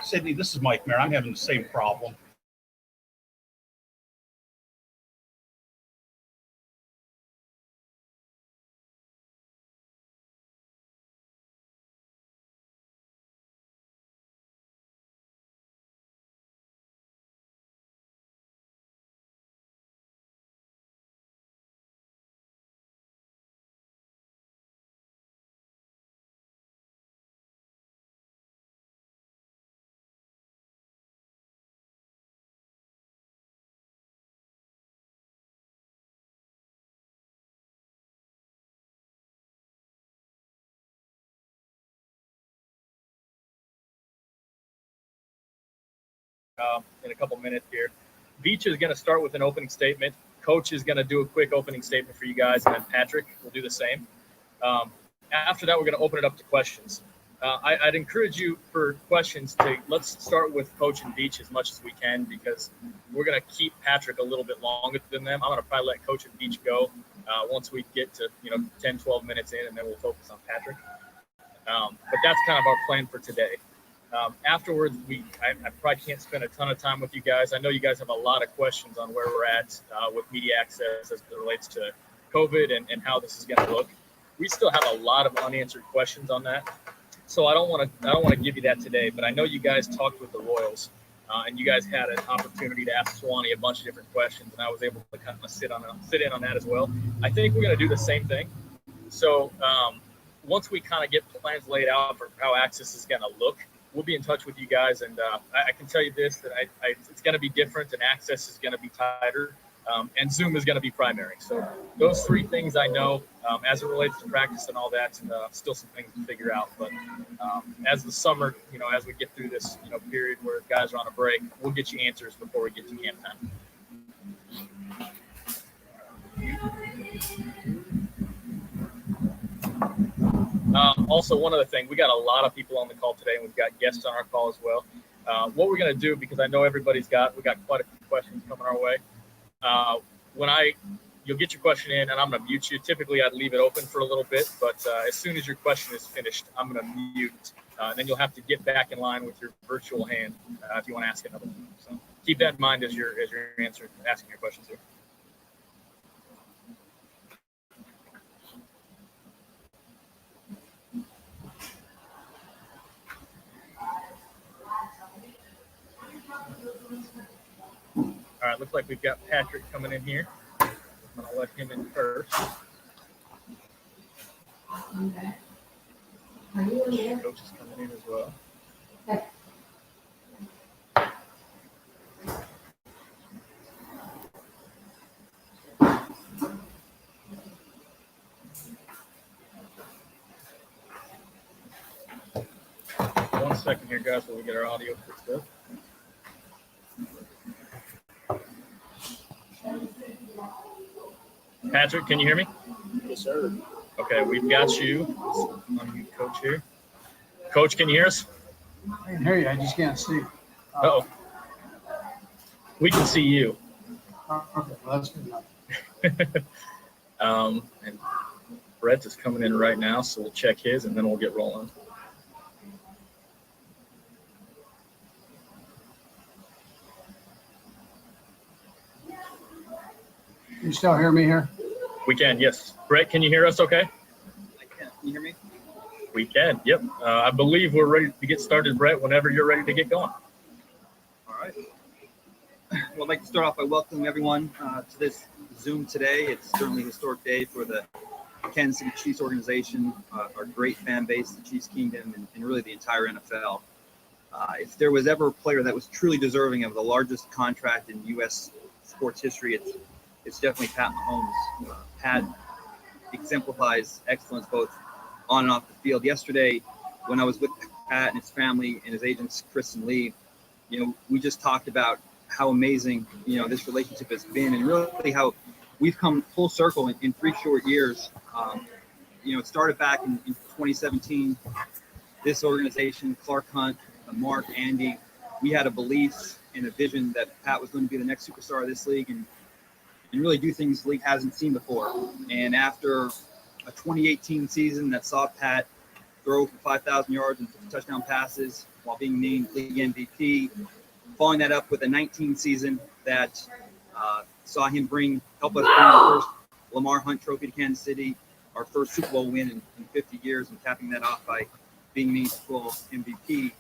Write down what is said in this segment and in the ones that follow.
Sydney, this is Mike Mayer. I'm having the same problem. In a couple minutes here. Veach is going to start with an opening statement. Coach is going to do a quick opening statement for you guys, and then Patrick will do the same. After that, we're going to open it up to questions. I'd encourage you for questions let's start with Coach and Veach as much as we can, because we're going to keep Patrick a little bit longer than them. I'm going to probably let Coach and Veach go once we get to 10, 12 minutes in, and then we'll focus on Patrick. But that's kind of our plan for today. Afterwards, I probably can't spend a ton of time with you guys. I know you guys have a lot of questions on where we're at with media access as it relates to COVID and how this is going to look. We still have a lot of unanswered questions on that, so I don't want to give you that today. But I know you guys talked with the Royals, and you guys had an opportunity to ask Swanee a bunch of different questions, and I was able to kind of sit in on that as well. I think we're going to do the same thing. So once we kind of get plans laid out for how access is going to look, we'll be in touch with you guys, and I can tell you this, that it's going to be different, and access is going to be tighter, and Zoom is going to be primary. So those three things I know. As it relates to practice and all that, still some things to figure out. But as the summer, as we get through this, period where guys are on a break, we'll get you answers before we get to camp time. Also, one other thing, we got a lot of people on the call today, and we've got guests on our call as well. What we're going to do, because I know we got quite a few questions coming our way. You'll get your question in, and I'm going to mute you. Typically, I'd leave it open for a little bit, but as soon as your question is finished, I'm going to mute, and then you'll have to get back in line with your virtual hand if you want to ask another one. So keep that in mind as you're asking your questions here. All right, looks like we've got Patrick coming in here. I'm going to let him in first. Okay. Are you in there? Coach is coming in as well. Okay. 1 second here, guys, while we get our audio fixed up. Patrick, can you hear me? Yes, sir. Okay, we've got you. Unmute Coach here. Coach, can you hear us? I can hear you. I just can't see. Uh-oh. We can see you. Okay, well, that's good enough. And Brett is coming in right now, so we'll check his, and then we'll get rolling. You still hear me here? We can, yes. Brett, can you hear us okay? I can. Can you hear me? We can, yep. I believe we're ready to get started, Brett, whenever you're ready to get going. All right. Well, I'd like to start off by welcoming everyone to this Zoom today. It's certainly a historic day for the Kansas City Chiefs organization, our great fan base, the Chiefs Kingdom, and really the entire NFL. If there was ever a player that was truly deserving of the largest contract in U.S. sports history, it's definitely Pat Mahomes. Pat exemplifies excellence both on and off the field. Yesterday, when I was with Pat and his family and his agents, Chris and Lee, we just talked about how amazing, this relationship has been, and really how we've come full circle in 3 short years. It started back in 2017. This organization, Clark Hunt, Mark, Andy, we had a belief and a vision that Pat was going to be the next superstar of this league and really do things the league hasn't seen before. And after a 2018 season that saw Pat throw for 5,000 yards and 50 touchdown passes while being named league MVP. Following that up with a 19 season that saw him help us bring our first Lamar Hunt Trophy to Kansas City, our first Super Bowl win in 50 years, and capping that off by being named Super Bowl MVP.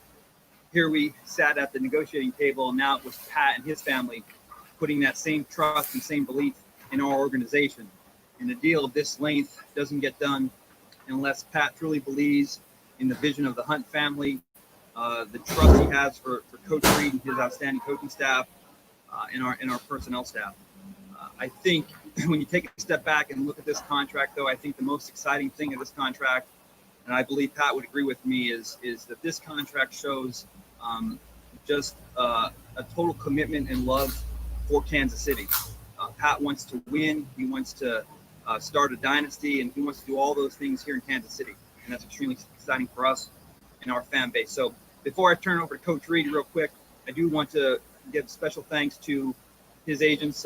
Here we sat at the negotiating table, and now it was Pat and his family putting that same trust and same belief in our organization. And a deal of this length doesn't get done unless Pat truly believes in the vision of the Hunt family, the trust he has for Coach Reid and his outstanding coaching staff, and our personnel staff. I think when you take a step back and look at this contract, though, I think the most exciting thing of this contract, and I believe Pat would agree with me, is that this contract shows just a total commitment and love for Kansas City. Pat wants to win. He wants to start a dynasty, and he wants to do all those things here in Kansas City. And that's extremely exciting for us and our fan base. So before I turn over to Coach Reid real quick, I do want to give special thanks to his agents,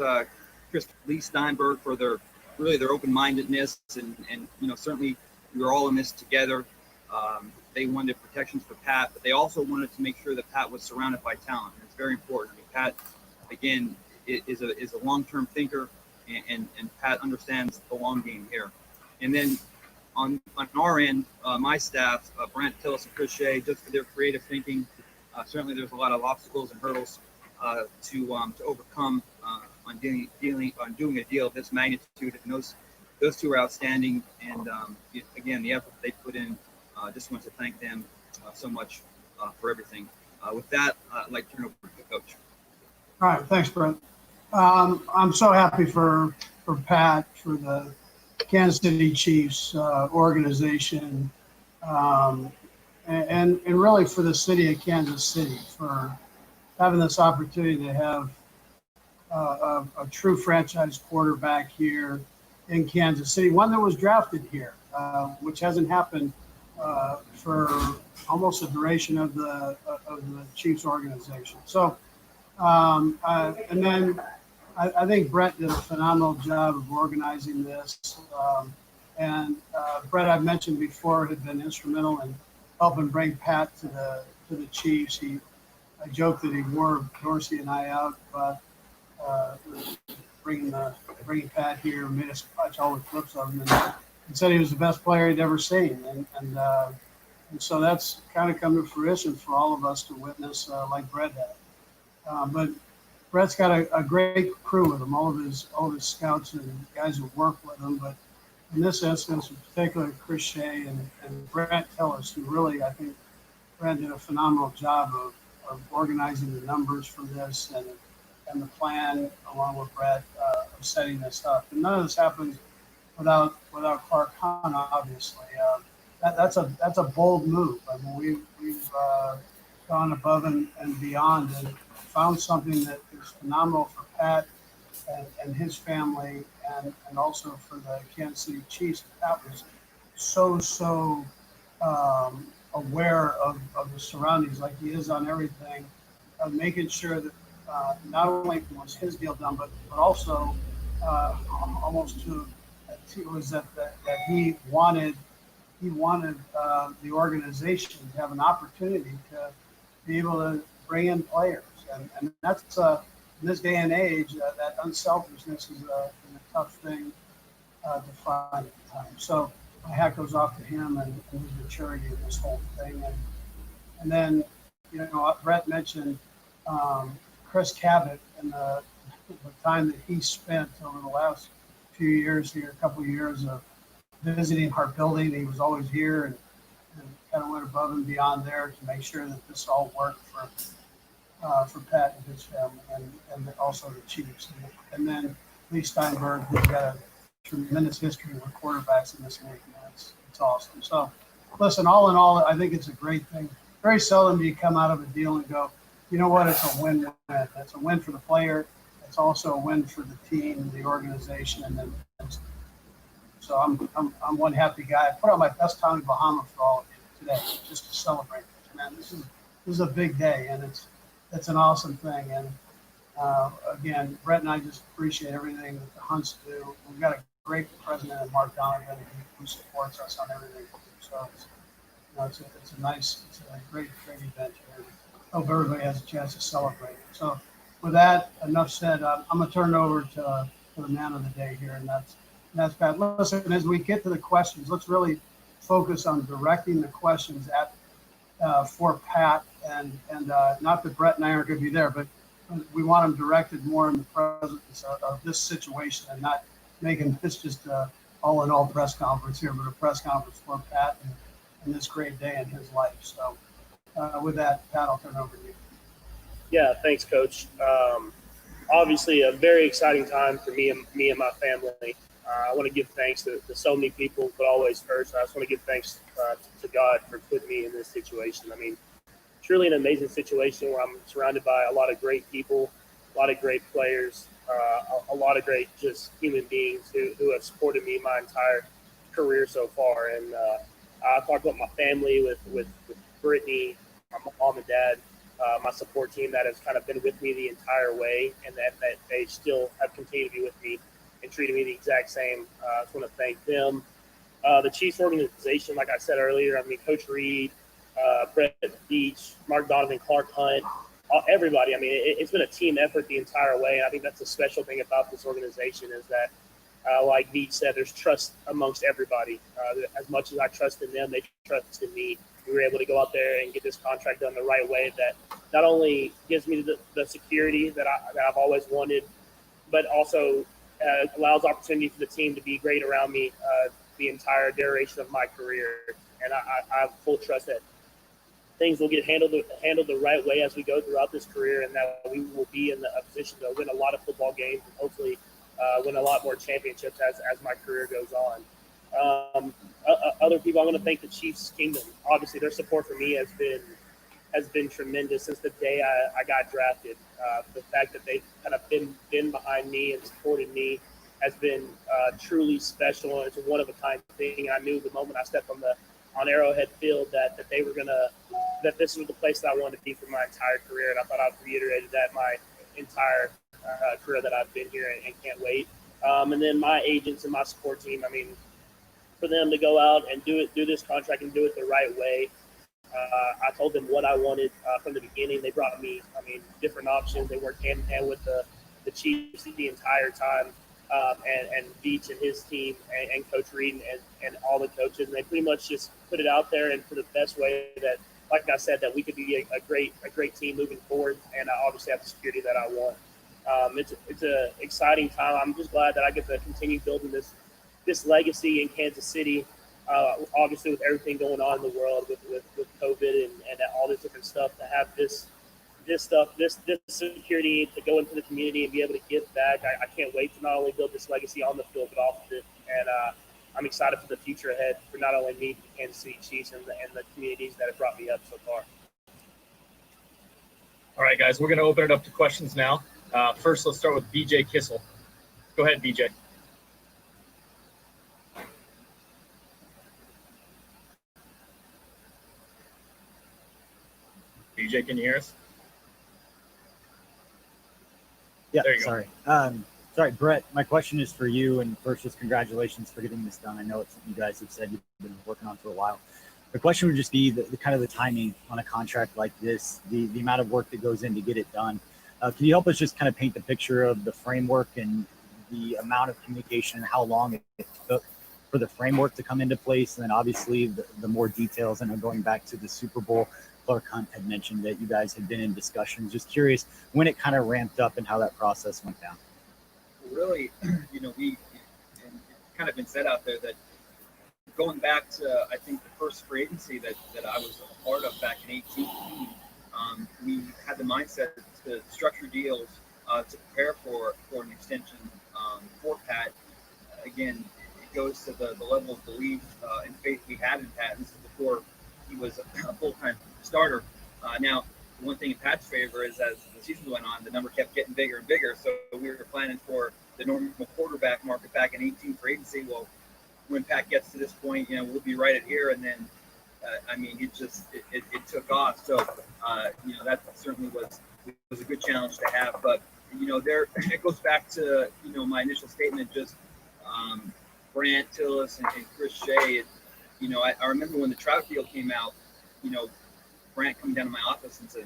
Chris Lee Steinberg, for their open-mindedness, and certainly we were all in this together. They wanted protections for Pat, but they also wanted to make sure that Pat was surrounded by talent. And it's very important. I mean, Pat, again, is a long-term thinker, and Pat understands the long game here. And then on our end, my staff, Brent Tillis and Chris Shea, just for their creative thinking. Certainly, there's a lot of obstacles and hurdles to overcome on doing a deal of this magnitude, and those two are outstanding. And again, the effort they put in, just want to thank them so much for everything. With that, I'd like to turn over to the coach. All right, thanks, Brent. I'm so happy for Pat, for the Kansas City Chiefs organization, and really for the city of Kansas City for having this opportunity to have a true franchise quarterback here in Kansas City, one that was drafted here, which hasn't happened for almost the duration of the Chiefs organization. So, and then I think Brett did a phenomenal job of organizing this. And Brett, I've mentioned before, had been instrumental in helping bring Pat to the Chiefs. I joked that he wore Dorsey and I out, but bringing Pat here made us watch all the clips of him, and said he was the best player he'd ever seen. And so that's kind of come to fruition for all of us to witness, like Brett had. But Brett's got a great crew with him, all of his scouts and guys who work with him. But in this instance, in particular, Chris Shea and Brent Tillis, who really, I think, Brent did a phenomenal job of organizing the numbers for this and the plan, along with Brett, of setting this up. And none of this happens without Clark Hunt, obviously. That's a bold move. I mean, we've gone above and beyond and found something that is phenomenal for Pat and his family, and also for the Kansas City Chiefs. Pat was so aware of the surroundings, like he is on everything, making sure that not only was his deal done, but also almost to was that he wanted the organization to have an opportunity to be able to bring in players, and that's in this day and age, that unselfishness is a tough thing to find at the time. So my hat goes off to him and his maturity in this whole thing. And then, Brett mentioned Chris Cabot and the time that he spent over the last few years here, a couple of years of visiting our building. He was always here and kind of went above and beyond there to make sure that this all worked for Pat and his family, and also the Chiefs. And then Lee Steinberg, who's got a tremendous history with quarterbacks in this league. It's awesome. So, listen, all in all, I think it's a great thing. Very seldom do you come out of a deal and go, you know what, it's a win-win. It's a win for the player. It's also a win for the team, the organization, and then. So I'm one happy guy. I put on my best Tommy Bahama for all of you today, just to celebrate this. Man, this is a big day, and it's an awesome thing. And again, Brett and I just appreciate everything that the Hunts do. We've got a great president, Mark Donovan, who supports us on everything. So It's a great event here. Hope everybody has a chance to celebrate. So with that, enough said. I'm going to turn it over to the man of the day here, and that's Pat. Listen, as we get to the questions, let's really focus on directing the questions at for Pat, and not that Brett and I aren't going to be there, but we want them directed more in the presence of this situation and not making this just all in all press conference here, but a press conference for Pat and this great day in his life. So with that, Pat, I'll turn it over to you. Yeah, thanks, Coach. Obviously, a very exciting time for me and my family. I want to give thanks to so many people, but always first, I just want to give thanks to God for putting me in this situation. I mean, truly an amazing situation where I'm surrounded by a lot of great people, a lot of great players, a lot of great just human beings who have supported me my entire career so far. And I talked about my family with Brittany, my mom and dad, my support team that has kind of been with me the entire way, and that they still have continued to be with me and treated me the exact same. I just want to thank them. The Chiefs organization, like I said earlier, I mean, Coach Reid, Brett Veach, Mark Donovan, Clark Hunt, everybody. I mean, it's been a team effort the entire way. And I think that's the special thing about this organization is that, like Veach said, there's trust amongst everybody. As much as I trust in them, they trust in me. We were able to go out there and get this contract done the right way that not only gives me the security that I've always wanted, but also allows opportunity for the team to be great around me the entire duration of my career. And I have full trust that things will get handled the right way as we go throughout this career, and that we will be in a position to win a lot of football games and hopefully win a lot more championships as my career goes on. Other people, I want to thank the Chiefs Kingdom. Obviously, their support for me has been tremendous since the day I got drafted. The fact that they've kind of been behind me and supported me has been truly special, and it's a one-of-a-kind thing. I knew the moment I stepped on Arrowhead Field that this was the place that I wanted to be for my entire career, and I thought I've reiterated that my entire career that I've been here and can't wait. And then my agents and my support team, I mean, for them to go out and do this contract and do it the right way. I told them what I wanted from the beginning. They brought me, different options. They worked hand in hand with the Chiefs the entire time, and Veach and his team and Coach Reid and all the coaches. And they pretty much just put it out there and for the best way that, like I said, that we could be a great team moving forward. And I obviously have the security that I want. It's an exciting time. I'm just glad that I get to continue building this legacy in Kansas City. Obviously, with everything going on in the world with COVID and all this different stuff, to have this security to go into the community and be able to give back. I can't wait to not only build this legacy on the field, but off of it. And I'm excited for the future ahead for not only me, but the Kansas City Chiefs and the communities that have brought me up so far. All right, guys, we're going to open it up to questions now. First, let's start with BJ Kissel. Go ahead, BJ. BJ, can you hear us? Yeah, There you sorry. Sorry, Brett, my question is for you. And first, just congratulations for getting this done. I know it's something you guys have said you've been working on for a while. The question would just be the kind of the timing on a contract like this, the amount of work that goes in to get it done. Can you help us just kind of paint the picture of the framework and the amount of communication and how long it took for the framework to come into place? And then obviously the more details, and going back to the Super Bowl, Clark Hunt had mentioned that you guys had been in discussions. Just curious when it kind of ramped up and how that process went down. Really, we kind of been said out there that going back to, I think, the first free agency that I was a part of back in 18, we had the mindset to structure deals to prepare for an extension for Pat. Again, it goes to the level of belief and faith we had in Pat. This is before he was a full-time starter. Now, one thing in Pat's favor is as the season went on, the number kept getting bigger and bigger. So we were planning for the normal quarterback market back in 18 for agency. Well, when Pat gets to this point, we'll be right at here. And then, it took off. So, that certainly was a good challenge to have. But, it goes back to, my initial statement, just Brant Tillis and Chris Shea. I remember when the Trout deal came out, Grant coming down to my office and said,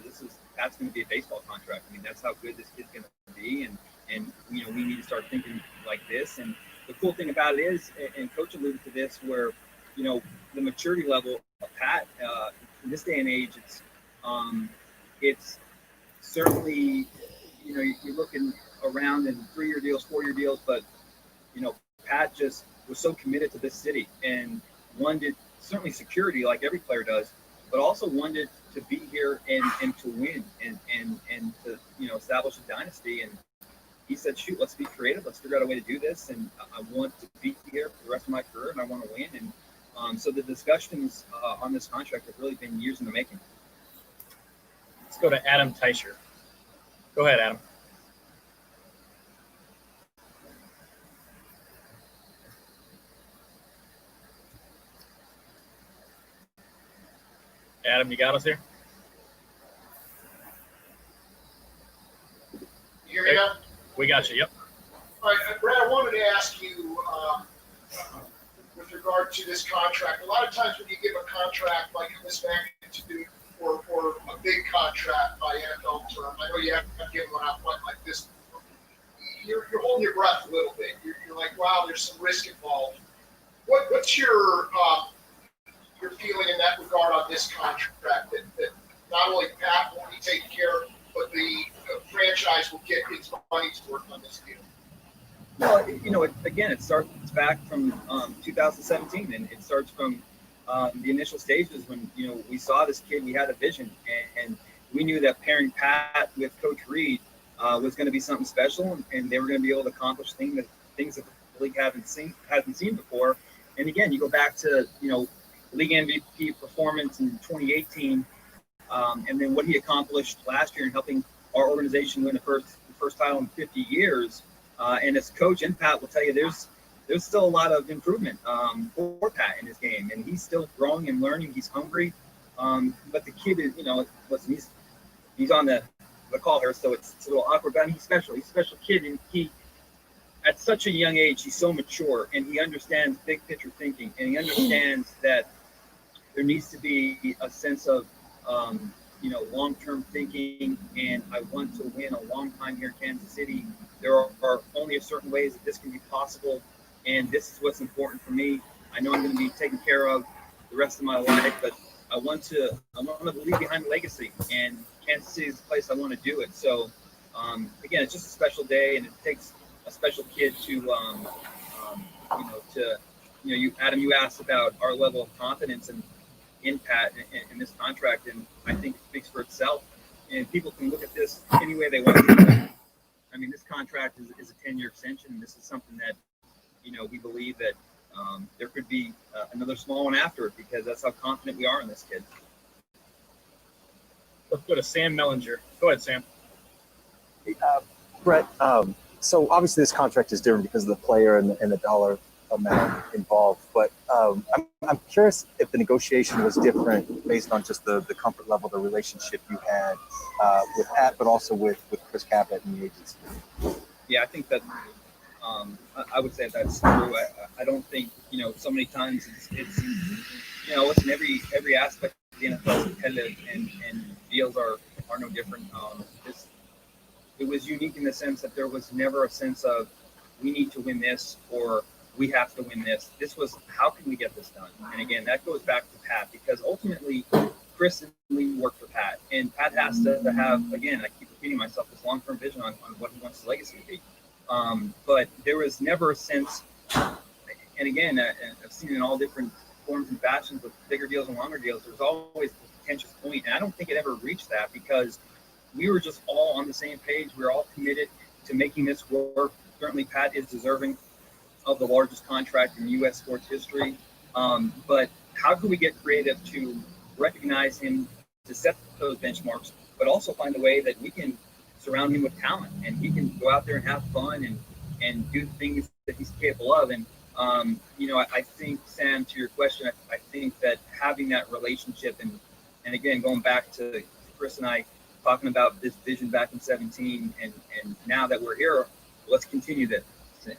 that's going to be a baseball contract. I mean, that's how good this kid's going to be. And we need to start thinking like this. And the cool thing about it is, and Coach alluded to this, where, the maturity level of Pat, in this day and age, it's certainly, you're looking around in 3-year deals, 4-year deals, but, Pat just was so committed to this city and wanted certainly security like every player does, but also wanted to be here and to win and to, establish a dynasty. And he said, shoot, let's be creative. Let's figure out a way to do this. And I want to be here for the rest of my career and I want to win. And so the discussions on this contract have really been years in the making. Let's go to Adam Teicher. Go ahead, Adam. Adam, you got us here? You hear me now? We got you, yep. All right, Brad, I wanted to ask you with regard to this contract. A lot of times when you give a contract like this magnitude or a big contract by NFL term, I know you haven't given one out like this, you're holding your breath a little bit. You're like, wow, there's some risk involved. What's your feeling in that regard on this contract, that not only Pat will be taken care of, but the franchise will get its money's worth on this deal? Well, again, it starts back from 2017, and it starts from the initial stages when, we saw this kid, we had a vision, and we knew that pairing Pat with Coach Reid was going to be something special, and they were going to be able to accomplish things that the league hasn't seen before. And again, you go back to, league MVP performance in 2018, and then what he accomplished last year in helping our organization win the first title in 50 years. And as coach and Pat will tell you, there's still a lot of improvement for Pat in his game, and he's still growing and learning. He's hungry, but the kid is, listen, he's on the call here, so it's a little awkward. But he's special. He's a special kid, and he, at such a young age, he's so mature, and he understands big picture thinking, and he understands that there needs to be a sense of, long-term thinking, and I want to win a long time here in Kansas City. There are only a certain ways that this can be possible, and this is what's important for me. I know I'm going to be taken care of the rest of my life, but I want to leave behind a legacy, and Kansas City is the place I want to do it. So, again, it's just a special day, and it takes a special kid to, Adam, you asked about our level of confidence in Pat in this contract, and I think it speaks for itself. And people can look at this any way they want to. I mean, this contract is a 10-year extension, and this is something that, we believe that there could be another small one after it, because that's how confident we are in this kid. Let's go to Sam Mellinger. Go ahead, Sam. Brett, so obviously this contract is different because of the player and the dollar amount involved, but I'm curious if the negotiation was different based on just the comfort level, the relationship you had with Pat, but also with Chris Cabot and the agency. Yeah, I think that I would say that's true. I don't think, so many times it's listen, every aspect of the NFL is competitive, and deals are no different. It was unique in the sense that there was never a sense of we need to win this or we have to win this. This was, how can we get this done? And again, that goes back to Pat, because ultimately Chris and Lee work for Pat, and Pat has to have, again, I keep repeating myself, this long-term vision on what he wants his legacy to be. But there was never a sense, and again, I've seen it in all different forms and fashions with bigger deals and longer deals, there's always this contentious point, and I don't think it ever reached that, because we were just all on the same page. We were all committed to making this work. Certainly Pat is deserving of the largest contract in U.S. sports history. But how can we get creative to recognize him, to set those benchmarks, but also find a way that we can surround him with talent, and he can go out there and have fun and do things that he's capable of. And, I think, Sam, to your question, I think that having that relationship and again, going back to Chris and I talking about this vision back in 17, and now that we're here, let's continue this.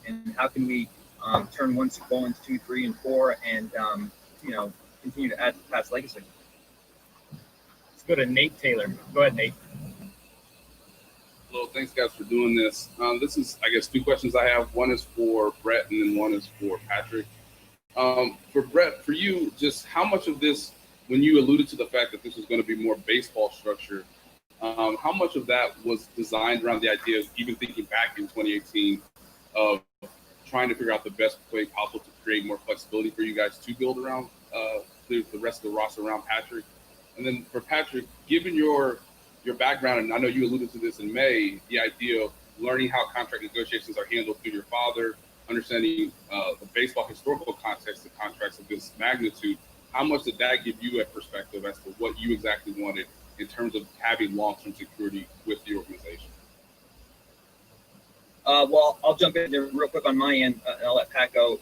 And how can we turn one Super Bowl into 2, 3, and 4, and continue to add to Pat's legacy. Let's go to Nate Taylor. Go ahead, Nate. Hello, thanks guys for doing this. This is, I guess, two questions I have. One is for Brett and then one is for Patrick. For Brett, for you, just how much of this, when you alluded to the fact that this was going to be more baseball structure, how much of that was designed around the idea of even thinking back in 2018 of trying to figure out the best way possible to create more flexibility for you guys to build around the rest of the roster around Patrick? And then for Patrick, given your background, and I know you alluded to this in May, the idea of learning how contract negotiations are handled through your father, understanding the baseball historical context of contracts of this magnitude, how much did that give you a perspective as to what you exactly wanted in terms of having long-term security with the organization? Well, I'll jump in there real quick on my end, and I'll let Pat go.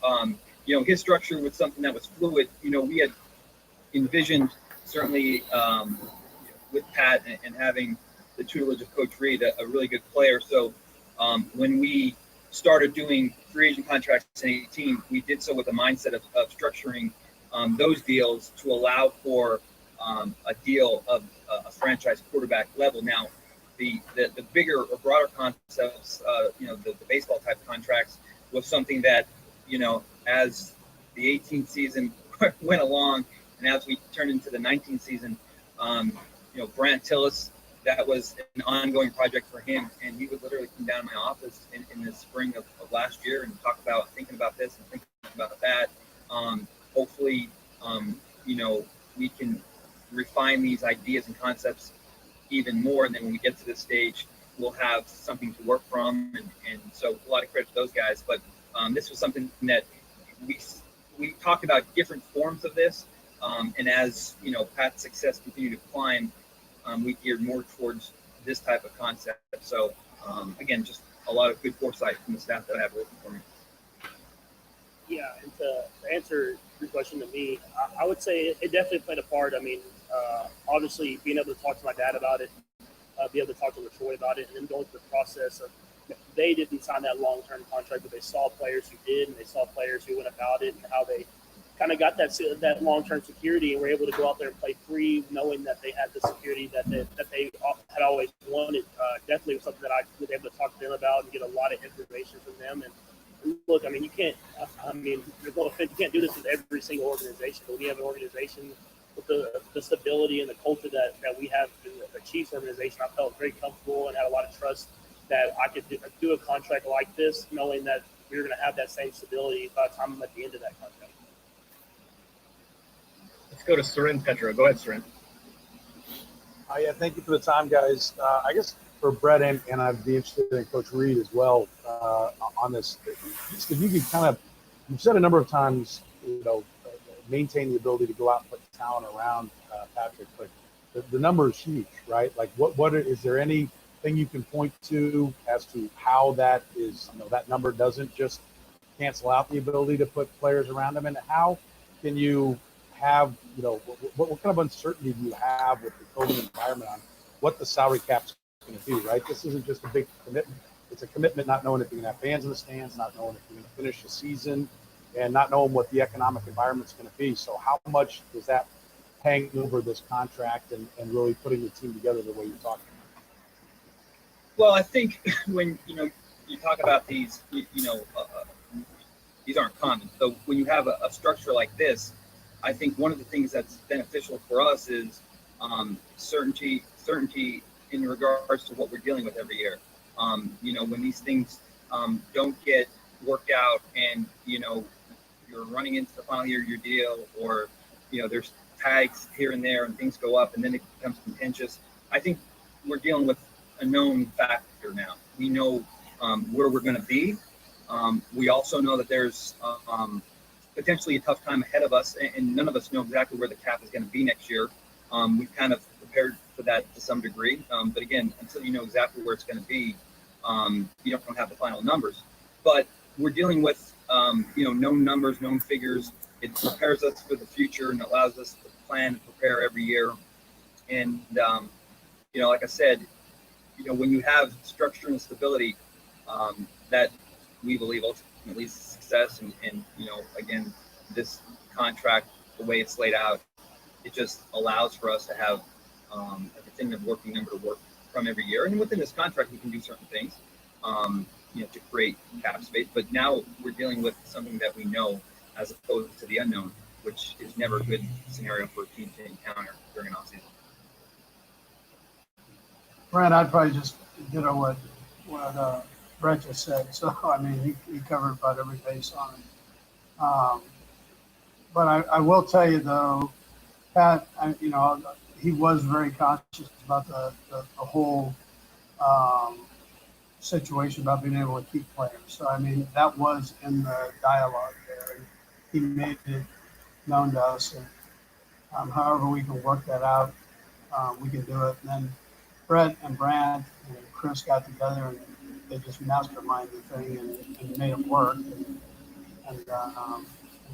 His structure was something that was fluid. We had envisioned, certainly with Pat and having the tutelage of Coach Reid, a really good player. So when we started doing free agent contracts in 2018, we did so with a mindset of structuring those deals to allow for a deal of a franchise quarterback level. Now, the bigger or broader concepts, the baseball type contracts was something that, as the 18th season went along and as we turned into the 19th season, Brant Tillis, that was an ongoing project for him. And he would literally come down to my office in the spring of last year and talk about thinking about this and thinking about that. Hopefully, we can refine these ideas and concepts even more. And then when we get to this stage, we'll have something to work from. And so a lot of credit to those guys. But this was something that we talked about different forms of this. And as, Pat's success continued to climb, we geared more towards this type of concept. So, again, just a lot of good foresight from the staff that I have working for me. Yeah, and to answer your question to me, I would say it definitely played a part. I mean, obviously being able to talk to my dad about it, be able to talk to LaTroy about it, and then going through the process of, they didn't sign that long-term contract, but they saw players who did, and they saw players who went about it, and how they kind of got that long-term security and were able to go out there and play free, knowing that they had the security that they had always wanted. Definitely was something that I was able to talk to them about and get a lot of information from them. And look, I mean, there's no offense, you can't do this with every single organization, but we have an organization with the stability and the culture that we have in the Chiefs organization. I felt very comfortable and had a lot of trust that I could do a contract like this, knowing that we were going to have that same stability by the time I'm at the end of that contract. Let's go to Surin Petra. Go ahead, Surin. Yeah, thank you for the time, guys. I guess for Brett and I'd be interested in Coach Reid as well on this. Just if you could kind of, you've said a number of times, maintain the ability to go out and put talent around Patrick, but the number is huge, right? Like, what is there anything you can point to as to how that is? That number doesn't just cancel out the ability to put players around him, and how can you have, what kind of uncertainty do you have with the COVID environment on what the salary cap's going to be, right? This isn't just a big commitment. It's a commitment not knowing if you're going to have fans in the stands, not knowing if you're going to finish the season, and not knowing what the economic environment's going to be. So how much does that hang over this contract and really putting the team together the way you're talking about? Well, I think when, you talk about these, these aren't common. So when you have a structure like this, I think one of the things that's beneficial for us is certainty in regards to what we're dealing with every year. When these things don't get worked out and, you're running into the final year of your deal, or, there's tags here and there and things go up and then it becomes contentious. I think we're dealing with a known factor now. We know where we're going to be. We also know that there's potentially a tough time ahead of us, and none of us know exactly where the cap is going to be next year. We've kind of prepared for that to some degree. But again, until you know exactly where it's going to be, you don't have the final numbers. But we're dealing with, known numbers, known figures. It prepares us for the future and allows us to plan and prepare every year. And, like I said, when you have structure and stability, that we believe ultimately leads to success. And again, this contract the way it's laid out, it just allows for us to have a definitive working number to work from every year. And within this contract, we can do certain things, to create cap space. But now we're dealing with something that we know as opposed to the unknown, which is never a good scenario for a team to encounter during an offseason. Brent, I'd probably just what Brett just said. So, I mean, he covered about every base on it. But I will tell you, though, Pat, he was very conscious about the whole situation about being able to keep players. So, I mean, that was in the dialogue there. And he made it known to us. And however we can work that out, we can do it. And then Brett and Brad and Chris got together and they just masterminded the thing and made it work. And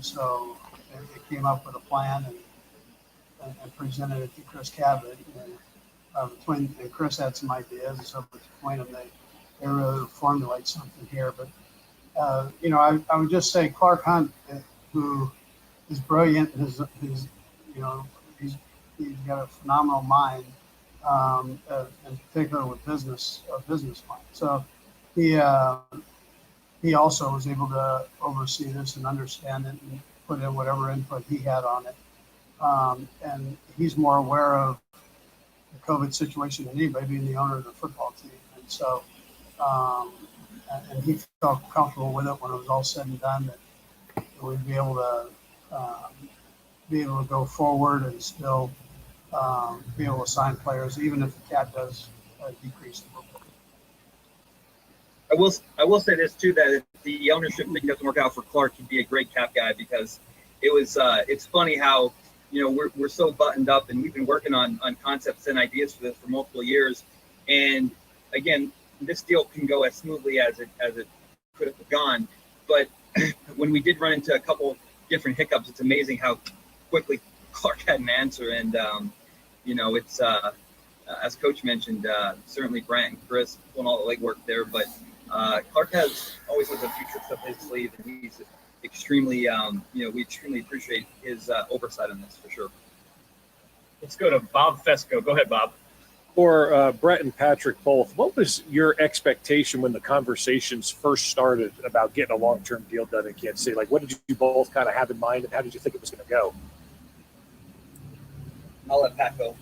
so they came up with a plan and presented it to Chris Cabot. And Chris had some ideas, and so between them, they really formulate something here. But I would just say Clark Hunt, who is brilliant, he's got a phenomenal mind, in particular with business mind. So he also was able to oversee this and understand it and put in whatever input he had on it. And he's more aware of the COVID situation than anybody, being the owner of the football team. And so, and he felt comfortable with it when it was all said and done, that we'd be able to go forward and still be able to sign players, even if the cap does decrease a little bit. I will say this too, that if the ownership thing doesn't work out for Clark, he'd be a great cap guy, because it's funny how we're so buttoned up, and we've been working on concepts and ideas for this for multiple years. And again, this deal can go as smoothly as it could have gone, but when we did run into a couple different hiccups, it's amazing how quickly Clark had an answer. And it's as Coach mentioned, certainly Brant and Chris doing all the legwork there, but Clark always has a future up his sleeve, and he's extremely, we extremely appreciate his oversight on this for sure. Let's go to Bob Fesco. Go ahead, Bob. For Brett and Patrick both, what was your expectation when the conversations first started about getting a long-term deal done in Kansas City? Like, what did you both kind of have in mind, and how did you think it was going to go? I'll let Pat go.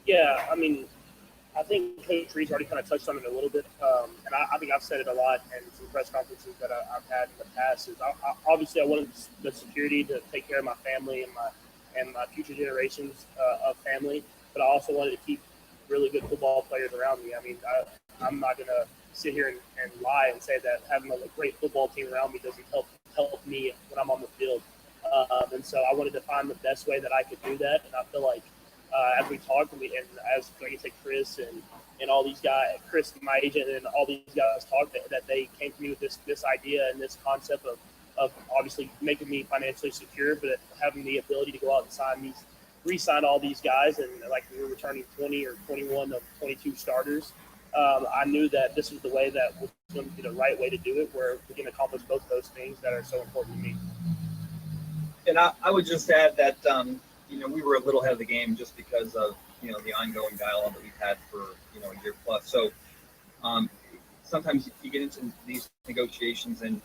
Yeah, I mean, I think Coach Reid's already kind of touched on it a little bit, and I think I've said it a lot in some press conferences that I've had in the past. Is obviously I wanted the security to take care of my family and my future generations of family, but I also wanted to keep really good football players around me. I mean, I'm not going to sit here and lie and say that having a great football team around me doesn't help me when I'm on the field. And so I wanted to find the best way that I could do that. And I feel like as we talked, and as like I said, Chris and all these guys, Chris, my agent, and all these guys talked, that they came to me with this idea and this concept of obviously making me financially secure, but having the ability to go out and re-sign all these guys, and like we were returning 20 or 21 of 22 starters. I knew that this was the way that was going to be the right way to do it, where we can accomplish both of those things that are so important to me. And I would just add that we were a little ahead of the game just because of the ongoing dialogue that we've had for a year plus. So sometimes you get into these negotiations and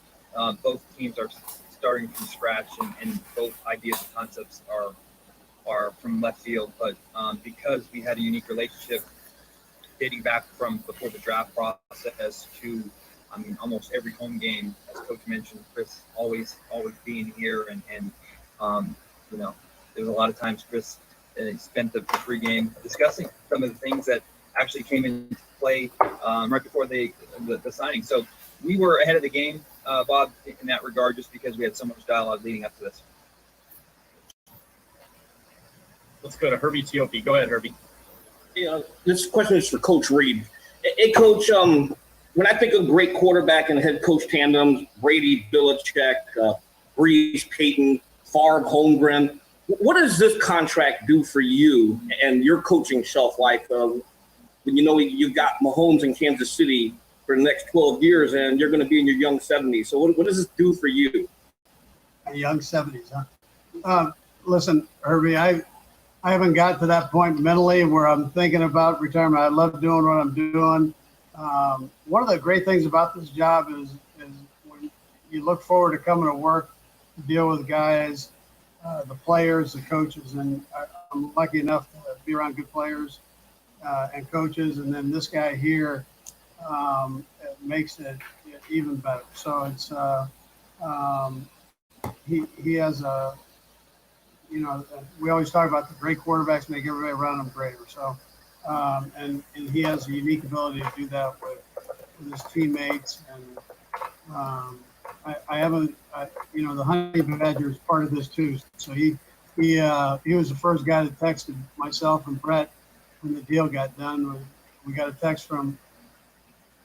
both teams are starting from scratch, and both ideas and concepts are from left field. But because we had a unique relationship dating back from before the draft process to almost every home game, as Coach mentioned, Chris always being here, and there's a lot of times Chris spent the pregame discussing some of the things that actually came into play right before the signing. So we were ahead of the game, Bob, in that regard, just because we had so much dialogue leading up to this. Let's go to Herbie Teope. Go ahead, Herbie. Yeah, this question is for Coach Reid. Hey, Coach, when I think of great quarterback and head coach tandems, Brady, Belichick, Breeze, Peyton, Favre, Holmgren, what does this contract do for you and your coaching shelf life? When you've got Mahomes in Kansas City for the next 12 years and you're going to be in your young 70s. So what does this do for you? Young 70s, huh? listen, Herbie, I haven't got to that point mentally where I'm thinking about retirement. I love doing what I'm doing. One of the great things about this job is when you look forward to coming to work, to deal with guys, the players, the coaches, and I'm lucky enough to be around good players and coaches. And then this guy here it makes it even better. So it's he has a, you know, we always talk about the great quarterbacks make everybody around them greater. So and he has a unique ability to do that with his teammates. And I haven't, you know, the Honey Badger is part of this too. So he was the first guy that texted myself and Brett when the deal got done. We got a text from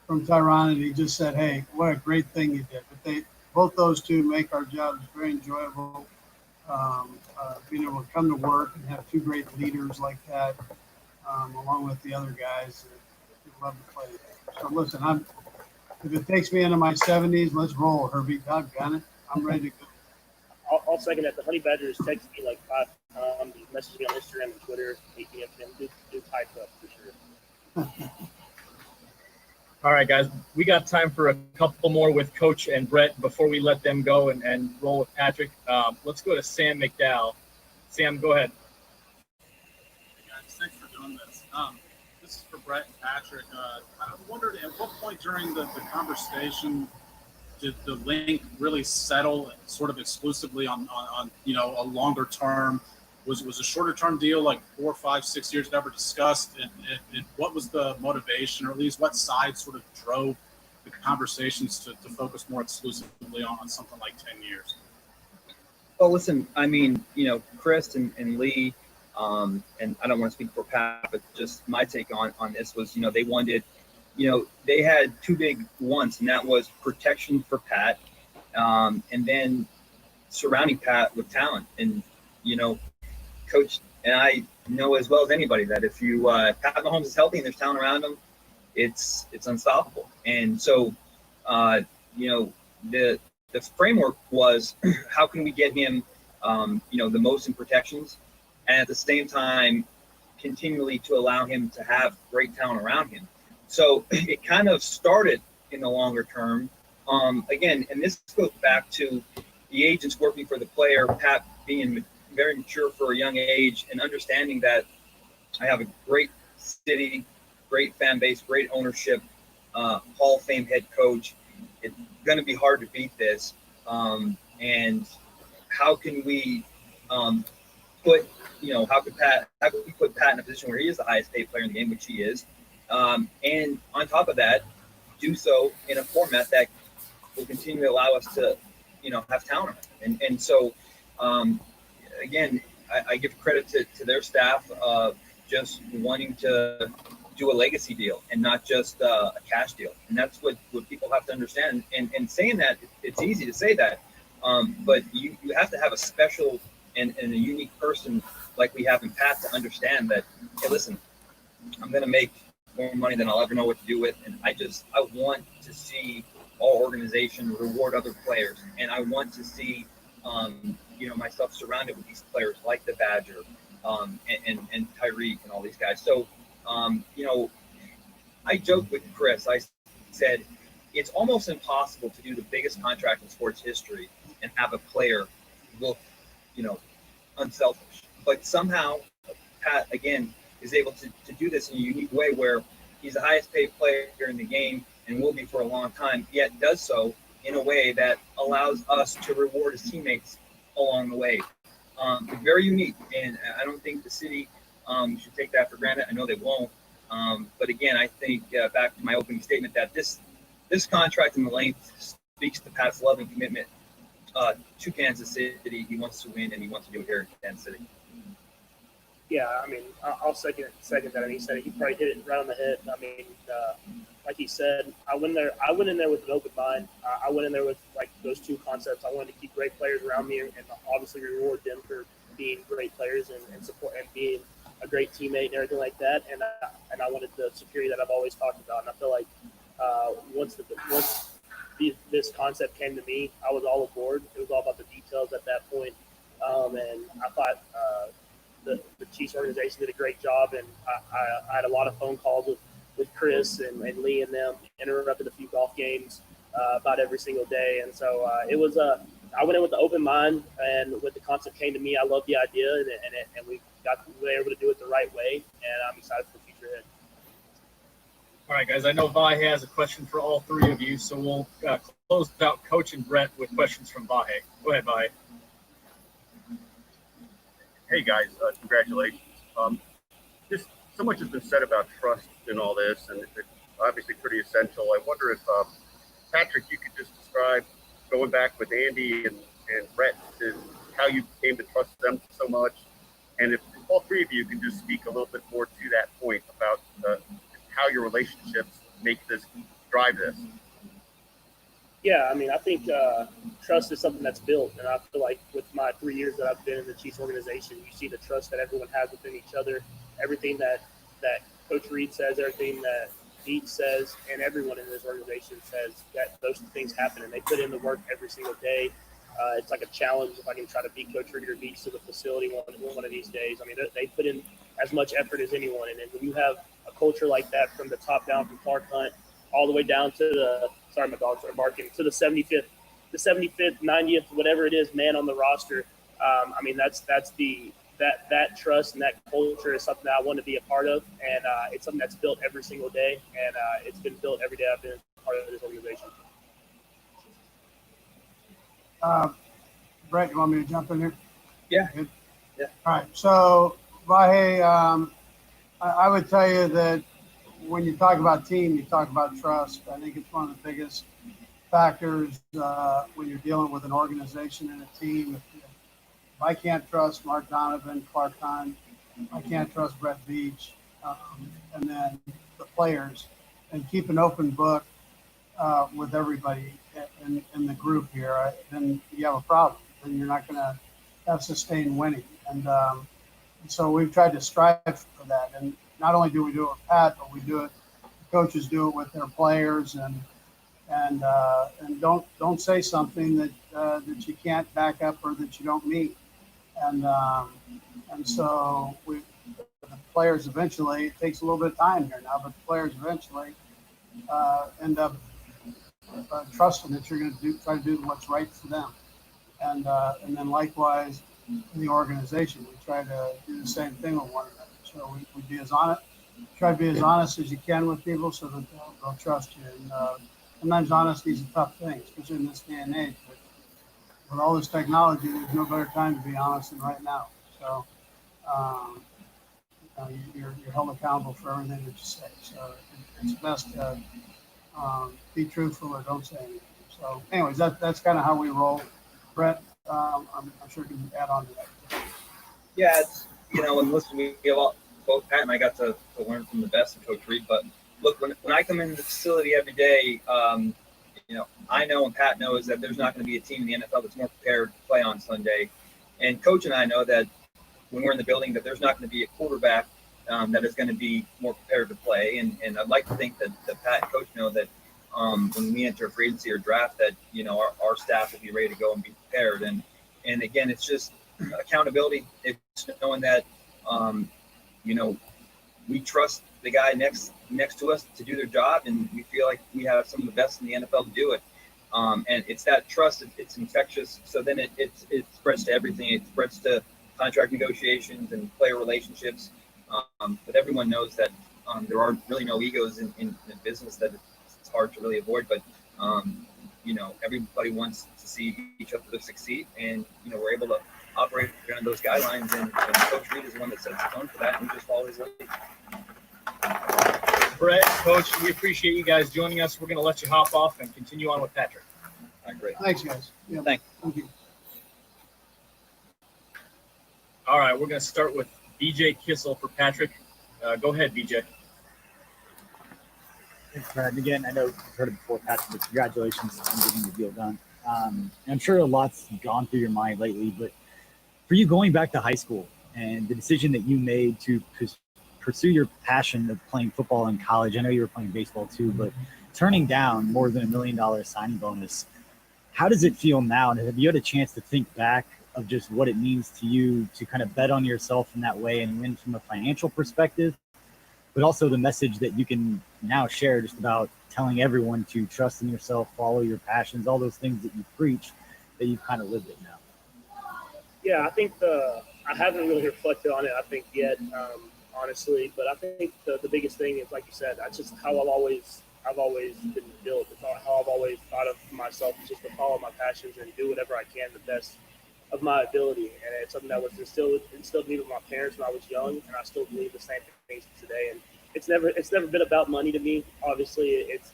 Tyron, and he just said, "Hey, what a great thing you did." But both those two make our jobs very enjoyable. Being able to come to work and have two great leaders like that, along with the other guys that love to play. So listen, if it takes me into my 70s, let's roll, Herbie. Doggone it, I'm ready to go. I'll second that. The Honey Badger has texted me like 5 times. He messaged me on Instagram and Twitter. He do type up for sure. All right, guys, we got time for a couple more with Coach and Brett before we let them go and roll with Patrick. Let's go to Sam McDowell. Sam, go ahead. Hey guys, thanks for doing this. This is for Brett and Patrick. I wondered at what point during the conversation did the link really settle sort of exclusively on you know, a longer term? Was a shorter term deal like 4, 5, 6 years never discussed? And what was the motivation, or at least what side sort of drove the conversations to focus more exclusively on something like 10 years? Well, listen, I mean, you know, Chris and Lee, and I don't want to speak for Pat, but just my take on this was, you know, they wanted, you know, they had two big wants, and that was protection for Pat, and then surrounding Pat with talent. And, you know, Coach and I know as well as anybody that if you Pat Mahomes is healthy and there's talent around him, it's unstoppable. And so, you know, the framework was how can we get him, you know, the most in protections, and at the same time continually to allow him to have great talent around him. So it kind of started in the longer term. Again, and this goes back to the agents working for the player, Pat being very mature for a young age and understanding that I have a great city, great fan base, great ownership, Hall of Fame head coach. It's going to be hard to beat this. And how can we put, you know, how could we put Pat in a position where he is the highest paid player in the game, which he is, and on top of that, do so in a format that will continue to allow us to, you know, have talent. And so, again, I give credit to their staff of just wanting to do a legacy deal and not just a cash deal. And that's what people have to understand. And saying that, it's easy to say that, but you have to have a special and a unique person like we have in Pat to understand that, hey, listen, I'm going to make more money than I'll ever know what to do with. And I want to see our organization reward other players. And I want to see, you know, myself surrounded with these players like the Badger, and Tyreek and all these guys. So, you know, I joked with Chris. I said, it's almost impossible to do the biggest contract in sports history and have a player look, you know, unselfish. But somehow, Pat, again, is able to do this in a unique way where he's the highest paid player in the game and will be for a long time, yet does so in a way that allows us to reward his teammates along the way. Very unique, and I don't think the city should take that for granted. I know they won't. But again, I think back to my opening statement that this contract and the length speaks to Pat's love and commitment to Kansas City. He wants to win, and he wants to do it here in Kansas City. Yeah, I mean, I'll second that. And he said he probably hit it right on the head. I mean, like he said, I went in there with an open mind. I went in there with like those two concepts. I wanted to keep great players around me and obviously reward them for being great players and support and being a great teammate and everything like that. And I wanted the security that I've always talked about. And I feel like once this concept came to me, I was all aboard. It was all about the details at that point. And I thought the Chiefs organization did a great job, and I had a lot of phone calls with Chris and Lee and them, interrupted a few golf games about every single day. And so it was I went in with an open mind, and when the concept came to me, I loved the idea, and we were able to do it the right way, and I'm excited for the future ahead. All right, guys, I know Vahe has a question for all three of you, so we'll close out Coach and Brett with questions from Vahe. Go ahead, Vahe. Hey, guys, congratulations. Just so much has been said about trust in all this, and it's obviously pretty essential. I wonder if, Patrick, you could just describe going back with Andy and Brett to how you came to trust them so much, and if all three of you can just speak a little bit more to that point about how your relationships make this, drive this. Yeah, I mean, I think trust is something that's built, and I feel like with my 3 years that I've been in the Chiefs organization, you see the trust that everyone has within each other, everything that Coach Reid says, everything that Veach says, and everyone in this organization says, that those things happen, and they put in the work every single day. It's like a challenge if I can try to beat Coach Reid or Veach to the facility one of these days. I mean, they put in as much effort as anyone, and when you have a culture like that from the top down, from Clark Hunt all the way down to the – sorry, my dogs are barking – to the 75th, 90th, whatever it is, man on the roster. I mean, that trust and that culture is something that I want to be a part of, and it's something that's built every single day, and it's been built every day I've been part of this organization. Brett, you want me to jump in here? Yeah. Good. Yeah. All right. So, Vahe, I would tell you that when you talk about team, you talk about trust. I think it's one of the biggest factors when you're dealing with an organization and a team. If I can't trust Mark Donovan, Clark Hunt, I can't trust Brett Veach, and then the players, and keep an open book with everybody in the group here, then you have a problem. Then you're not going to have sustained winning. And so we've tried to strive for that. And not only do we do it with Pat, but we do it. Coaches do it with their players, and don't say something that you can't back up or that you don't mean. And so the players eventually, it takes a little bit of time here now, but the players eventually end up trusting that you're going to try to do what's right for them. And then likewise in the organization, we try to do the same thing with one another. So we be as honest, try to be as honest as you can with people so that they'll trust you. And sometimes honesty is a tough thing, especially in this day and age. But with all this technology, there's no better time to be honest than right now. So you're held accountable for everything that you say. So it's best to be truthful or don't say anything. So anyways, that's kind of how we roll. Brett, I'm sure you can add on to that. Yeah, it's, and listen, both Pat and I got to learn from the best of Coach Reid. But look, when I come into the facility every day, I know and Pat knows that there's not going to be a team in the NFL that's more prepared to play on Sunday. And Coach and I know that when we're in the building that there's not going to be a quarterback that is going to be more prepared to play. And I'd like to think that Pat and Coach know that when we enter free agency or draft that, our staff will be ready to go and be prepared. And again, it's just accountability. It's knowing that, we trust the guy next to us to do their job, and we feel like we have some of the best in the NFL to do it. And it's that trust, it's infectious. So then it spreads to everything. It spreads to contract negotiations and player relationships. But everyone knows that there are really no egos in business, that it's hard to really avoid. But, everybody wants to see each other succeed. And, we're able to operate under those guidelines. And Coach Reid is the one that sets the tone for that, and we just follow his lead. Brett, Coach, we appreciate you guys joining us. We're going to let you hop off and continue on with Patrick. All right, great. Thanks, guys. Yeah. Thank you. All right, we're going to start with BJ Kissel for Patrick. Go ahead, BJ. Thanks, Brad. And again, I know you've heard it before, Patrick, but congratulations on getting the deal done. I'm sure a lot's gone through your mind lately, but for you going back to high school and the decision that you made to pursue your passion of playing football in college, I know you were playing baseball too, but turning down more than $1 million signing bonus, how does it feel now? And have you had a chance to think back of just what it means to you to kind of bet on yourself in that way and win from a financial perspective, but also the message that you can now share just about telling everyone to trust in yourself, follow your passions, all those things that you preach, that you've kind of lived it now? Yeah, I think I haven't really reflected on it, I think, yet, honestly. But I think the biggest thing is, like you said, that's just how I've always been built. It's how I've always thought of myself, is just to follow my passions and do whatever I can the best of my ability. And it's something that was instilled in me with my parents when I was young, and I still believe the same things today. And it's never been about money to me. Obviously, it's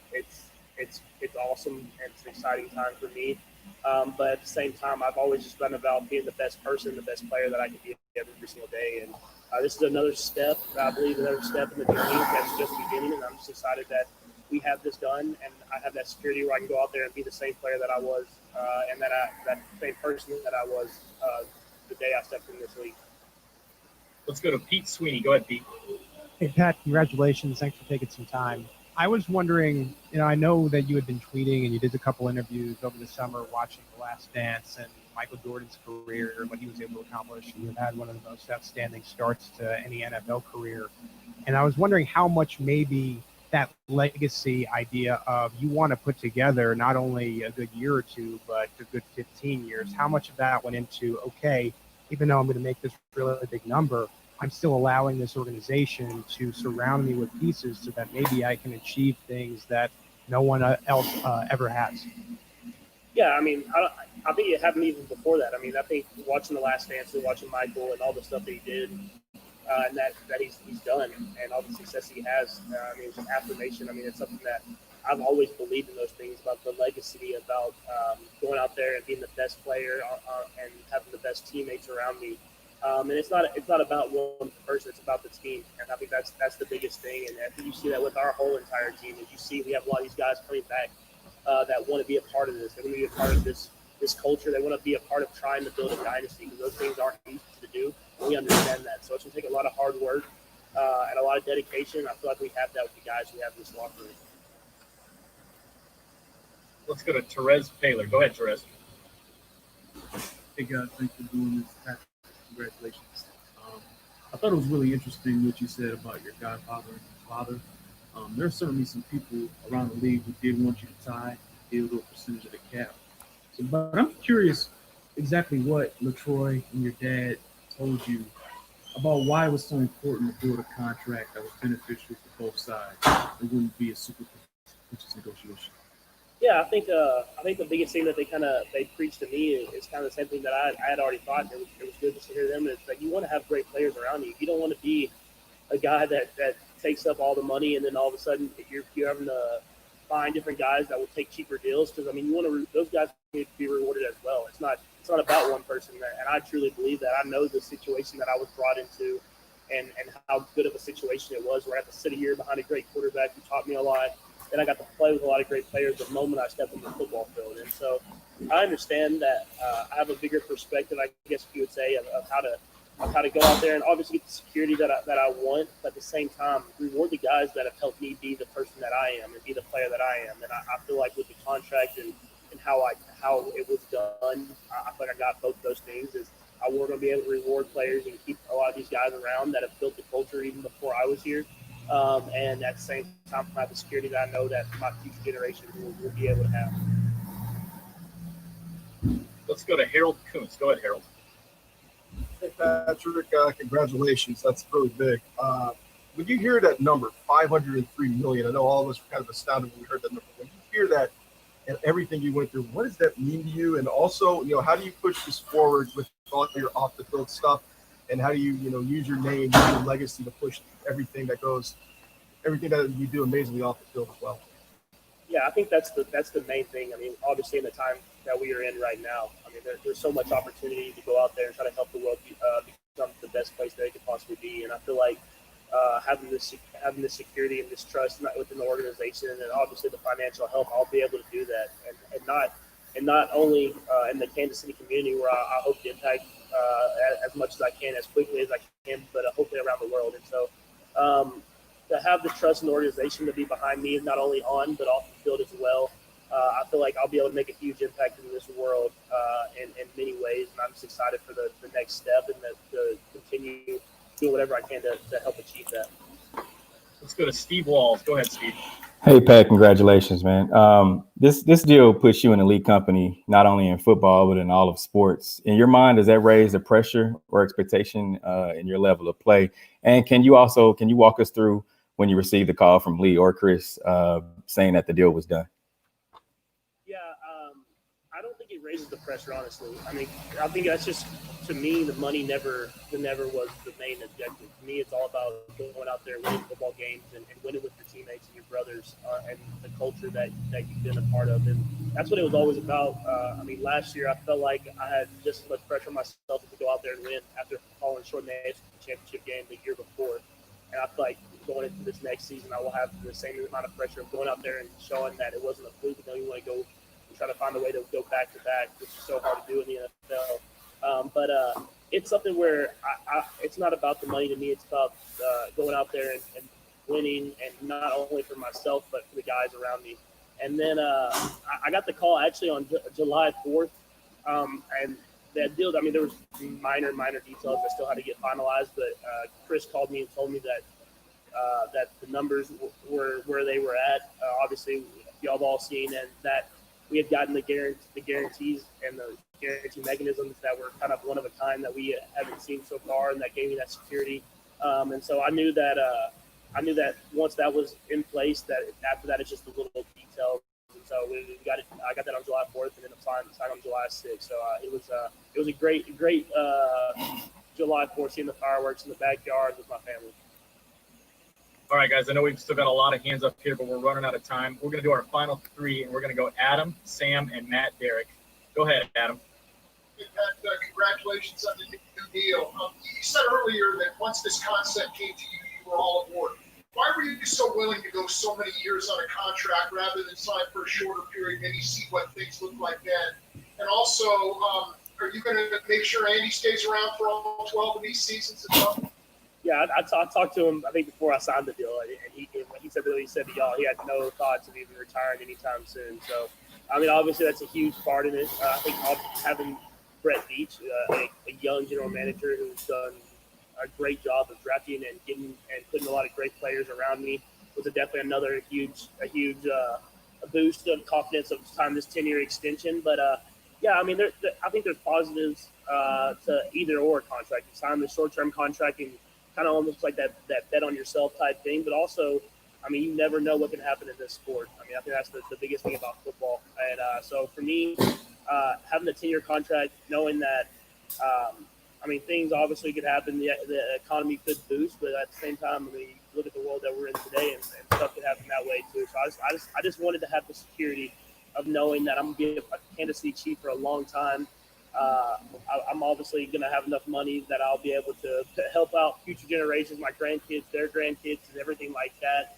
awesome and it's an exciting time for me. But at the same time, I've always just been about being the best person, the best player that I can be every single day. And this is another step, I believe, another step in the journey that's just beginning. And I'm just excited that we have this done, and I have that security where I can go out there and be the same player that I was, and that same person that I was the day I stepped in this league. Let's go to Pete Sweeney. Go ahead, Pete. Hey, Pat, congratulations. Thanks for taking some time. I was wondering, I know that you had been tweeting and you did a couple interviews over the summer watching The Last Dance and Michael Jordan's career and what he was able to accomplish. You had one of the most outstanding starts to any NFL career. And I was wondering how much maybe that legacy idea of you want to put together not only a good year or two, but a good 15 years, how much of that went into, okay, even though I'm going to make this really big number, I'm still allowing this organization to surround me with pieces so that maybe I can achieve things that no one else ever has. Yeah, I mean, I think it happened even before that. I mean, I think watching The Last Dance and watching Michael and all the stuff that he did and that he's done and all the success he has, I mean, it's an affirmation. I mean, it's something that I've always believed in, those things about the legacy, about going out there and being the best player and having the best teammates around me. And it's not about one person, it's about the team. And I think that's the biggest thing. And I think you see that with our whole entire team. As you see, we have a lot of these guys coming back that want to be a part of this. They want to be a part of this culture. They want to be a part of trying to build a dynasty, because those things aren't easy to do. And we understand that. So it's going to take a lot of hard work and a lot of dedication. I feel like we have that with the guys we have in this locker room. Let's go to Therese Paylor. Go ahead, Therese. Hey, guys. Thanks for doing this, Pat. Congratulations. I thought it was really interesting what you said about your godfather and your father. There are certainly some people around the league who did want you to tie, deal with a percentage of the cap. So, but I'm curious exactly what LaTroy and your dad told you about why it was so important to build a contract that was beneficial for both sides. It wouldn't be a super contentious negotiation. Yeah, I think the biggest thing that they preached to me is kind of the same thing that I had already thought. It was good to hear them. Is that you want to have great players around you. You don't want to be a guy that takes up all the money and then all of a sudden you're having to find different guys that will take cheaper deals. Because I mean, you want those guys need to be rewarded as well. It's not about one person. And I truly believe that. I know the situation that I was brought into, and how good of a situation it was. Where I had to sit a year behind a great quarterback who taught me a lot. Then I got to play with a lot of great players the moment I stepped on the football field. And so I understand that I have a bigger perspective, I guess you would say, of how to go out there and obviously get the security that I want, but at the same time, reward the guys that have helped me be the person that I am and be the player that I am. And I feel like with the contract and how it was done, I feel like I got both those things. Is we're going to be able to reward players and keep a lot of these guys around that have built the culture even before I was here. And at the same time, have the security that I know that my future generations will be able to have. Let's go to Harold Kuntz. Go ahead, Harold. Hey, Patrick, congratulations. That's really big. When you hear that number, $503 million, I know all of us were kind of astounded when we heard that number. When you hear that and everything you went through, what does that mean to you? And also, how do you push this forward with all your off-the-field stuff? And how do you, use your name, use your legacy to push everything that you do amazingly off the field as well? Yeah, I think that's the main thing. I mean, obviously in the time that we are in right now, I mean, there's so much opportunity to go out there and try to help the world become the best place that it could possibly be. And I feel like having this security and this trust within the organization and obviously the financial help, I'll be able to do that. And not only in the Kansas City community where I hope to impact as much as I can, as quickly as I can, but hopefully around the world. And so to have the trust in the organization to be behind me, not only on but off the field as well, I feel like I'll be able to make a huge impact in this world in many ways, and I'm just excited for the next step and to continue doing whatever I can to help achieve that. Let's go to Steve Walls. Go ahead, Steve. Hey, Pat, congratulations, man. This deal puts you in elite company, not only in football, but in all of sports. In your mind, does that raise the pressure or expectation in your level of play? And can you walk us through when you received the call from Lee or Chris saying that the deal was done? Yeah, I don't think it raises the pressure, honestly. I mean, I think that's just, to me, the money never was the main objective. To me, it's all about going out there, winning football games, and winning with your teammates and your brothers, and the culture that you've been a part of. And that's what it was always about. I mean, last year, I felt like I had just as much pressure on myself to go out there and win after falling short in the AFC Championship game the year before. And I feel like going into this next season, I will have the same amount of pressure of going out there and showing that it wasn't a fluke. You know, you want to go and try to find a way to go back to back, which is so hard to do in the NFL. But it's something where it's not about the money to me. It's about going out there and winning, and not only for myself, but for the guys around me. And then I got the call actually on July 4th. And that deal, I mean, there was minor details that still had to get finalized, but Chris called me and told me that that the numbers were where they were at. Obviously, y'all have all seen, and that we had gotten the guarantees and the guarantee mechanisms that were kind of one of a kind that we haven't seen so far, and that gave me that security. And so I knew that once that was in place, that after that it's just the little details. And so we got it. I got that on July 4th, and then signed on July 6th. So it was a great July 4th, seeing the fireworks in the backyard with my family. All right, guys, I know we've still got a lot of hands up here, but we're running out of time. We're going to do our final three, and we're going to go Adam, Sam, and Matt Derrick. Go ahead, Adam. Hey, Pat, congratulations on the new deal. You said earlier that once this concept came to you, you were all aboard. Why were you so willing to go so many years on a contract rather than sign for a shorter period, maybe see what things look like then? And also, are you going to make sure Andy stays around for all 12 of these seasons as well? Yeah, I talked to him, I think, before I signed the deal, and he said to y'all he had no thoughts of even retiring anytime soon. So, I mean, obviously that's a huge part in it. I think having Brett Veach, a young general manager who's done a great job of drafting and putting a lot of great players around me was definitely another huge boost of confidence of this 10-year extension. But yeah, I mean, I think there's positives to either or contract. You sign the short-term contract and kind of almost like that bet on yourself type thing, but also, I mean, you never know what can happen in this sport. I mean, I think that's the biggest thing about football. And so for me, having the 10-year contract, knowing that, I mean, things obviously could happen. The economy could boost, but at the same time, I mean, you look at the world that we're in today, and stuff could happen that way too. So I just wanted to have the security of knowing that I'm going to be a Kansas City Chief for a long time. I'm obviously going to have enough money that I'll be able to help out future generations, my grandkids, their grandkids, and everything like that.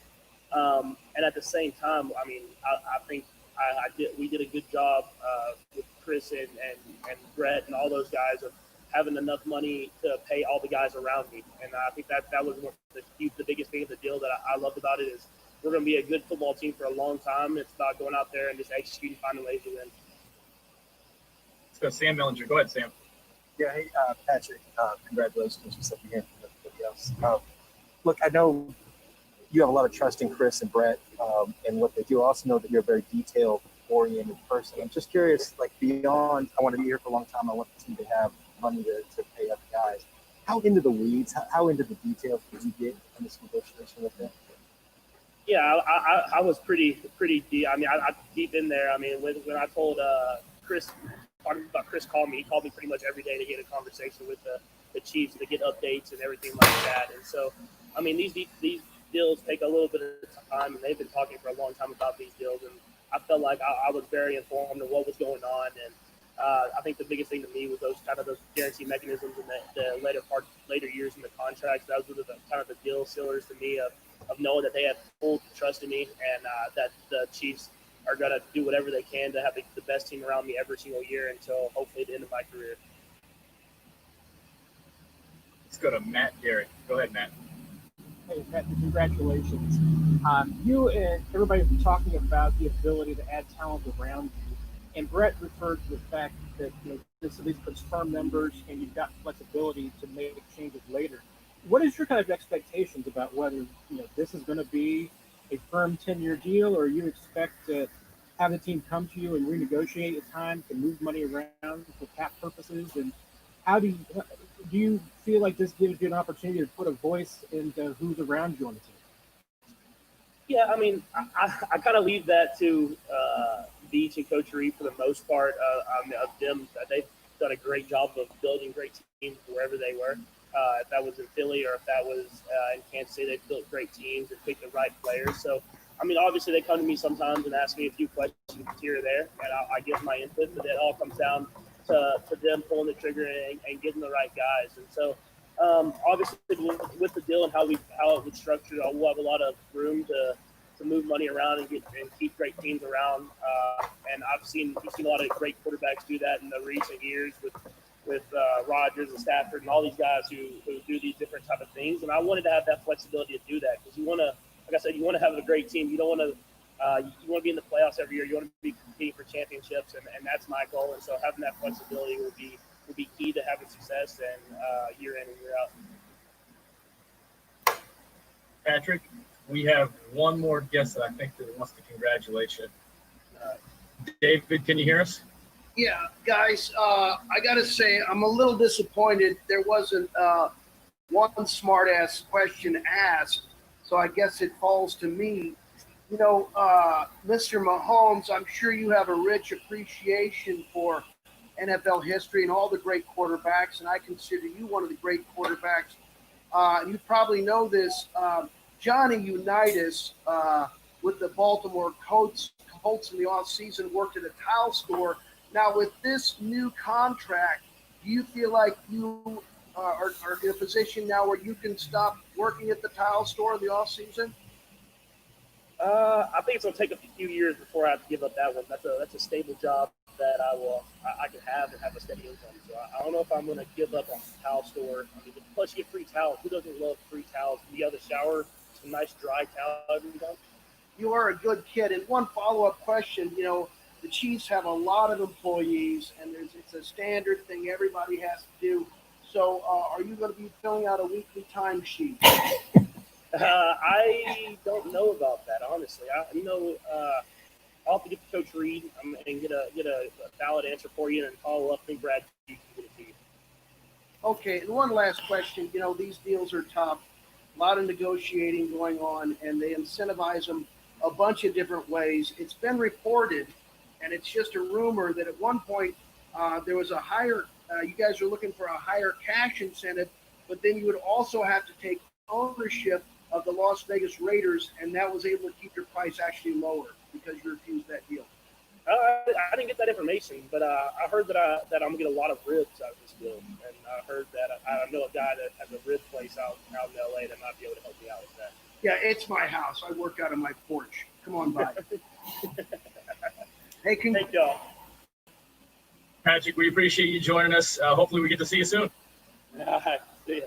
And at the same time, I mean, I think we did a good job with Chris and Brett and all those guys of having enough money to pay all the guys around me. And I think that was the biggest thing of the deal that I loved about it is we're going to be a good football team for a long time. It's about going out there and just executing, finding ways to win. Let's go Sam Mellinger. Go ahead, Sam. Yeah, hey, Patrick, congratulations for stepping in for everybody else. Look, I know you have a lot of trust in Chris and Brett and what they do. I also know that you're a very detail-oriented person. I'm just curious, like beyond, I want to be here for a long time. I want the team to have money to pay other guys. How into the weeds, how into the details did you get in this negotiation with them? Yeah, I was pretty deep. I mean, I deep in there. I mean, when I told Chris, talking about Chris called me. He called me pretty much every day to get a conversation with the Chiefs to get updates and everything like that. And so, I mean, these deals take a little bit of time, and they've been talking for a long time about these deals. And I felt like I was very informed of what was going on. And I think the biggest thing to me was those guarantee mechanisms in the later years in the contracts. Those were the deal sealers to me of knowing that they have full trust in me and that the Chiefs are going to do whatever they can to have the best team around me every single year until hopefully the end of my career. Let's go to Matt Derrick. Go ahead, Matt. Hey, Patrick, congratulations. You and everybody have been talking about the ability to add talent around you. And Brett referred to the fact that this at least puts firm numbers and you've got flexibility to make changes later. What is your kind of expectations about whether this is going to be a firm 10-year deal, or you expect to have the team come to you and renegotiate at times to move money around for cap purposes? And how do you feel like this gives you an opportunity to put a voice into who's around you on the team? Yeah, I mean, I kind of leave that to Veach and Coach Reid for the most part. Of them, they've done a great job of building great teams wherever they were. If that was in Philly or if that was in Kansas City, they've built great teams and picked the right players. So, I mean, obviously they come to me sometimes and ask me a few questions here or there, and I give my input, but it all comes down to them pulling the trigger and getting the right guys. And so, obviously, with the deal and how it would structure, we'll have a lot of room to move money around and keep great teams around. And we've seen a lot of great quarterbacks do that in the recent years with Rodgers and Stafford and all these guys who do these different type of things. And I wanted to have that flexibility to do that because you want to, like I said, you want to have a great team. You don't want to. You want to be in the playoffs every year. You want to be competing for championships, and that's my goal. And so having that flexibility will be key to having success and year in and year out. Patrick, we have one more guest that I think that wants to congratulate you. David, can you hear us? Yeah, guys, I got to say, I'm a little disappointed there wasn't one smart-ass question asked, so I guess it falls to me. Mr. Mahomes, I'm sure you have a rich appreciation for NFL history and all the great quarterbacks, and I consider you one of the great quarterbacks. You probably know this. Johnny Unitas with the Baltimore Colts in the offseason worked at a tile store. Now, with this new contract, do you feel like you are in a position now where you can stop working at the tile store in the offseason? I think it's gonna take a few years before I have to give up that one. That's a stable job that I can have and have a steady income. So I don't know if I'm gonna give up on the towel store. I mean, plus you get free towels. Who doesn't love free towels? You have a shower, some nice dry towel every time. You are a good kid. And one follow-up question, the Chiefs have a lot of employees, and it's a standard thing everybody has to do. So are you going to be filling out a weekly timesheet? I don't know about that, honestly. I'll have to get to Coach Reid and get a valid answer for you and follow up. I think Brad can get it to you. Okay, and one last question. These deals are tough. A lot of negotiating going on, and they incentivize them a bunch of different ways. It's been reported, and it's just a rumor, that at one point there was a higher, you guys are looking for a higher cash incentive, but then you would also have to take ownership of the Las Vegas Raiders, and that was able to keep your price actually lower because you refused that deal. I didn't get that information, but I heard that I'm gonna get a lot of ribs out of this deal, and I heard that I know a guy that has a rib place out in LA that might be able to help me out with that. Yeah, it's my house. I work out of my porch. Come on by. Hey, thank y'all. Patrick, we appreciate you joining us. Hopefully we get to see you soon. See ya.